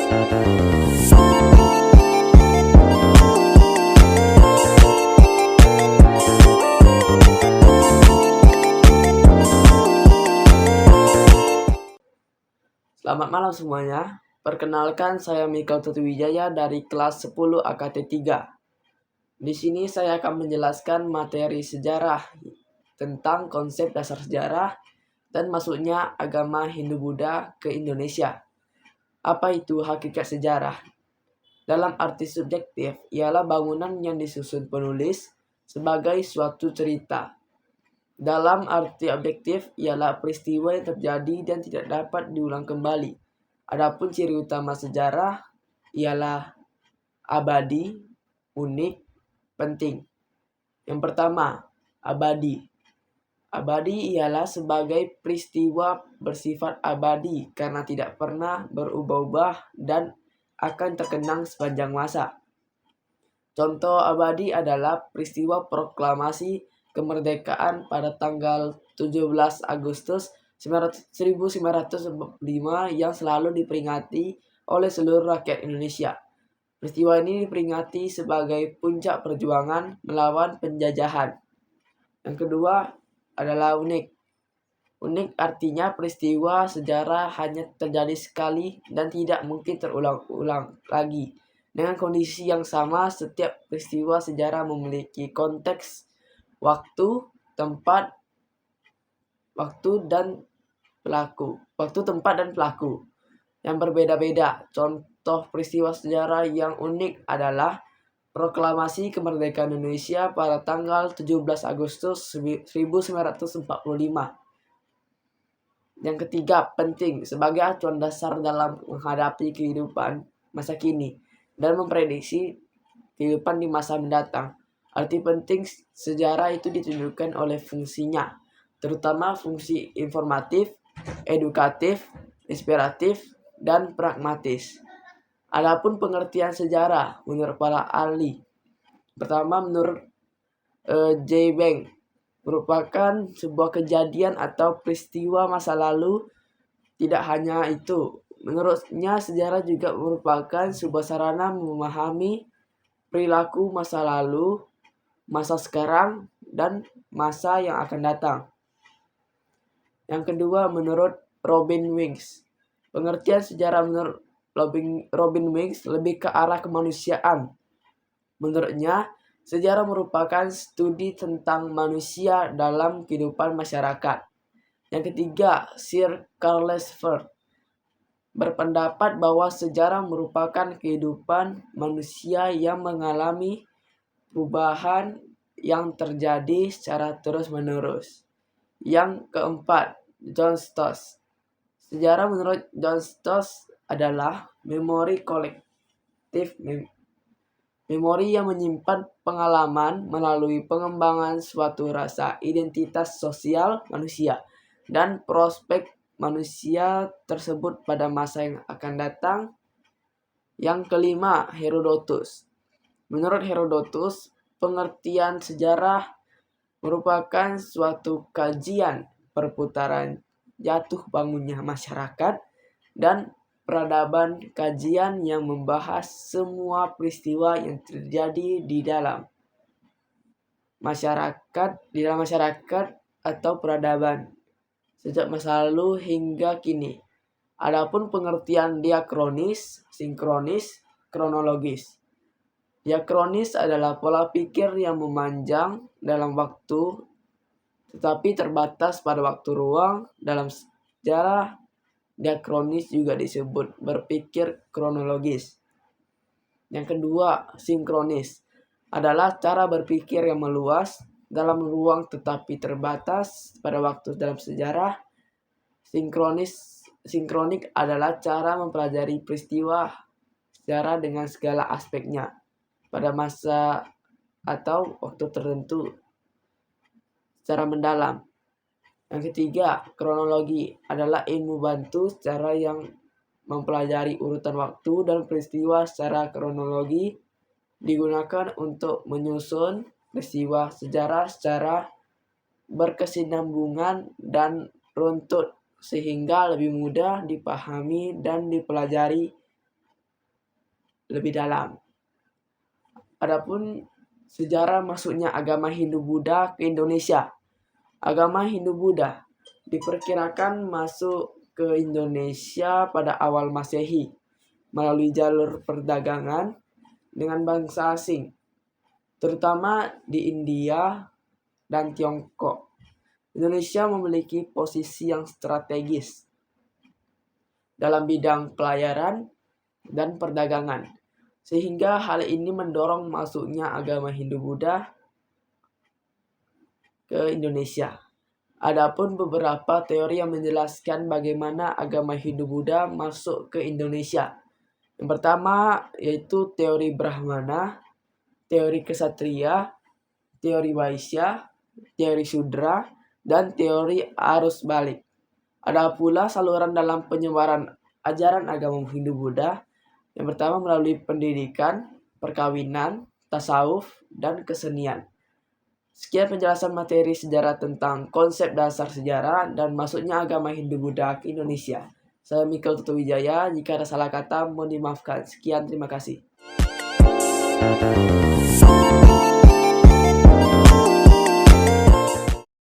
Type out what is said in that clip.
Selamat malam semuanya. Perkenalkan, saya Mikal Tutuwijaya dari kelas 10 AKT 3. Di sini saya akan menjelaskan materi sejarah tentang konsep dasar sejarah dan masuknya agama Hindu-Buddha ke Indonesia. Apa itu hakikat sejarah? Dalam arti subjektif, ialah bangunan yang disusun penulis sebagai suatu cerita. Dalam arti objektif, ialah peristiwa yang terjadi dan tidak dapat diulang kembali. Adapun ciri utama sejarah ialah abadi, unik, penting. Yang pertama, abadi. Abadi ialah sebagai peristiwa bersifat abadi karena tidak pernah berubah-ubah dan akan terkenang sepanjang masa. Contoh abadi adalah peristiwa proklamasi kemerdekaan pada tanggal 17 Agustus 1945 yang selalu diperingati oleh seluruh rakyat Indonesia. Peristiwa ini diperingati sebagai puncak perjuangan melawan penjajahan. Yang kedua adalah unik. Unik artinya peristiwa sejarah hanya terjadi sekali dan tidak mungkin terulang-ulang lagi. Dengan kondisi yang sama, setiap peristiwa sejarah memiliki konteks, waktu, tempat, waktu, tempat, dan pelaku yang berbeda-beda. Contoh peristiwa sejarah yang unik adalah Proklamasi Kemerdekaan Indonesia pada tanggal 17 Agustus 1945. Yang ketiga, penting sebagai acuan dasar dalam menghadapi kehidupan masa kini dan memprediksi kehidupan di masa mendatang. Arti penting sejarah itu ditunjukkan oleh fungsinya, terutama fungsi informatif, edukatif, inspiratif, dan pragmatis. Adapun pengertian sejarah menurut para ahli, pertama menurut J. Bank, merupakan sebuah kejadian atau peristiwa masa lalu. Tidak hanya itu, menurutnya sejarah juga merupakan sebuah sarana memahami perilaku masa lalu, masa sekarang, dan masa yang akan datang. Yang kedua, menurut Robin Wings, pengertian sejarah menurut Robin Wings lebih ke arah kemanusiaan. Menurutnya, sejarah merupakan studi tentang manusia dalam kehidupan masyarakat. Yang ketiga, Sir Charles Furt berpendapat bahwa sejarah merupakan kehidupan manusia yang mengalami perubahan yang terjadi secara terus-menerus. Yang keempat, John Stott. Sejarah menurut John Stott adalah memori kolektif, memori yang menyimpan pengalaman melalui pengembangan suatu rasa identitas sosial manusia dan prospek manusia tersebut pada masa yang akan datang. Yang kelima, Herodotus. Menurut Herodotus, pengertian sejarah merupakan suatu kajian perputaran jatuh bangunnya masyarakat dan peradaban, kajian yang membahas semua peristiwa yang terjadi di dalam masyarakat atau peradaban sejak masa lalu hingga kini. Adapun pengertian diakronis, sinkronis, kronologis. Diakronis adalah pola pikir yang memanjang dalam waktu tetapi terbatas pada waktu ruang. Dalam sejarah, diakronis juga disebut berpikir kronologis. Yang kedua, sinkronis adalah cara berpikir yang meluas dalam ruang tetapi terbatas pada waktu. Dalam sejarah, sinkronik adalah cara mempelajari peristiwa sejarah dengan segala aspeknya pada masa atau waktu tertentu secara mendalam. Yang ketiga, kronologi adalah ilmu bantu secara yang mempelajari urutan waktu dan peristiwa secara kronologi, digunakan untuk menyusun peristiwa sejarah secara berkesinambungan dan runtut sehingga lebih mudah dipahami dan dipelajari lebih dalam. Adapun sejarah masuknya agama Hindu-Buddha ke Indonesia. Agama Hindu-Buddha diperkirakan masuk ke Indonesia pada awal Masehi melalui jalur perdagangan dengan bangsa asing, terutama di India dan Tiongkok. Indonesia memiliki posisi yang strategis dalam bidang pelayaran dan perdagangan, sehingga hal ini mendorong masuknya agama Hindu-Buddha ke Indonesia. Adapun beberapa teori yang menjelaskan bagaimana agama Hindu-Buddha masuk ke Indonesia. Yang pertama yaitu teori Brahmana, teori Ksatria, teori Waisya, teori Sudra, dan teori arus balik. Ada pula saluran dalam penyebaran ajaran agama Hindu-Buddha. Yang pertama melalui pendidikan, perkawinan, tasawuf, dan kesenian. Sekian penjelasan materi sejarah tentang konsep dasar sejarah dan masuknya agama Hindu-Buddha ke Indonesia. Saya Mikkel Tutuwijaya, jika ada salah kata mohon dimaafkan. Sekian, terima kasih.